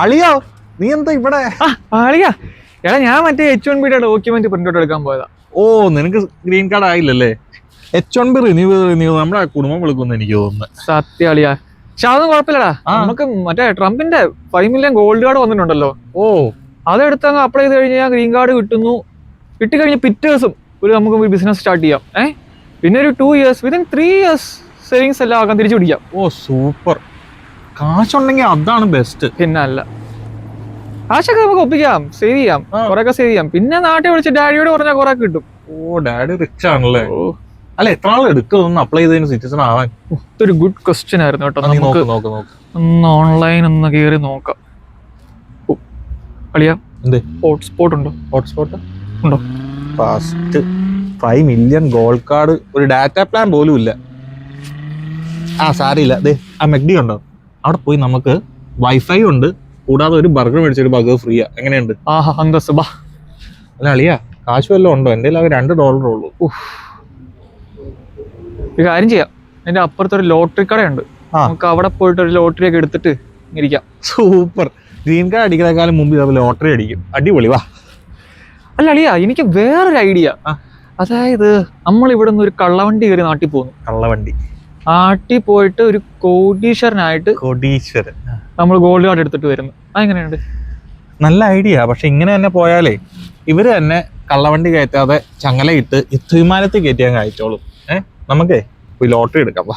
അളിയോ നീ എന്താ ഇവിടെ? അളിയാ എടാ ഞാൻ മറ്റേ H1B ഡോക്യുമെന്റ് പ്രിന്റ് ഔട്ട് എടുക്കാൻ പോയതാ. ഓ നിനക്ക് ഗ്രീൻ കാർഡ് ആയില്ലല്ലേ? H1B റിന്യൂ നമ്മുടെ കുടുംബം വിളിക്കുമെന്ന് എനിക്ക് തോന്നുന്നു. സത്യം അളിയാ. പക്ഷെ അതൊന്നും കുഴപ്പമില്ലടാ. നമുക്ക് മറ്റേ ട്രംപിന്റെ 5 മില്യൺ ഗോൾഡ് കാർഡ് വന്നിട്ടുണ്ടല്ലോ. ഓ അതെടുത്തങ്ങ് അപ്ലൈ ചെയ്ത് കഴിഞ്ഞാൽ ഗ്രീൻ കാർഡ് കിട്ടുന്നു. കിട്ടിക്കഴിഞ്ഞാൽ പിറ്റേ ദിവസം നമുക്ക് ഒരു ബിസിനസ് സ്റ്റാർട്ട് ചെയ്യാം. പിന്നെ ഒരു 2 years വിത്തിൻ 3 years സേവിങ്സ് എല്ലാം ആക്കാൻ തിരിച്ചു പിടിക്കാം. ഓ സൂപ്പർ. കാശുണ്ടെങ്കിൽ അതാണ് ബെസ്റ്റ്. പിന്നെ അല്ല, കാശൊക്കെ നമുക്ക് ഒപ്പിക്കാം, സേവ് ചെയ്യാം, കുറെയൊക്കെ സേവ് ചെയ്യാം. പിന്നെ നാട്ടിൽ വിളിച്ച് ഡാഡിയോട് പറഞ്ഞാൽ കുറെ കിട്ടും. ഓ ഡാഡി റിച്ച് ആണല്ലേ? അല്ല എത്ര നാൾ എടുക്കും അപ്ലൈ ചെയ്തതിന് സിറ്റിസൺ ആവാൻ? ഇതൊരു ഗുഡ് ക്വസ്റ്റ്യൻ ആയിരുന്നു കേട്ടോ. നമുക്ക് ഒന്ന് ഓൺലൈൻ ഒന്ന് കയറി നോക്കാം. അളിയാ ഹോട്ട്സ്പോട്ട് ഉണ്ടോ? ഹോട്ട്സ്പോട്ട് ഉണ്ടോ? ഫസ്റ്റ് 5 മില്യൺ ഗോൾഡ് കാർഡ്, ഒരു ഡാറ്റ പ്ലാൻ പോലും ഇല്ല. സാരിയില്ല. ആ മെഗ്ഡി ഉണ്ടോ? അവിടെ പോയി നമുക്ക് വൈഫൈ ഉണ്ട്, കൂടാതെ ഒരു ബർഗർ മേടിച്ചൊരു ബർഗർ ഫ്രീയാ. എങ്ങനെയുണ്ട്? അല്ല അളിയാ കാശ് വല്ലതും ഉണ്ടോ? എൻ്റെ $2 ഉള്ളൂ. ഒരു കാര്യം ചെയ്യാം, അതിന്റെ അപ്പുറത്തൊരു ലോട്ടറി കടയുണ്ട്, നമുക്ക് അവിടെ പോയിട്ട് ഒരു ലോട്ടറി ഒക്കെ എടുത്തിട്ട് ഇരിക്കാം. സൂപ്പർ. ഗ്രീൻ കാർഡ് അടിക്കുന്നേക്കാളും മുമ്പ് ഇതേപോലെ ലോട്ടറി അടിക്കും. അടിപൊളി. വാ. അല്ല അളിയാ എനിക്ക് വേറൊരു ഐഡിയ. അതായത് നമ്മൾ ഇവിടെ നിന്ന് ഒരു കള്ളവണ്ടി കയറി നാട്ടിൽ പോകുന്നു. കള്ളവണ്ടി നാട്ടിൽ പോയിട്ട് ഒരു കോടീശ്വരനായിട്ട് നമ്മൾ ഗോൾഡ് കാർഡ് എടുത്തിട്ട് വരുന്നു. അതെങ്ങനെയുണ്ട്? നല്ല ഐഡിയ. പക്ഷെ ഇങ്ങനെ തന്നെ പോയാലേ ഇവര് തന്നെ കള്ളവണ്ടി കയറ്റാതെ ചങ്ങലയിട്ട് യുദ്ധവിമാനത്തിൽ കയറ്റിയാൽ കഴിച്ചോളും. നമുക്കേ പോയി ലോട്ടറി എടുക്കാം. വാ.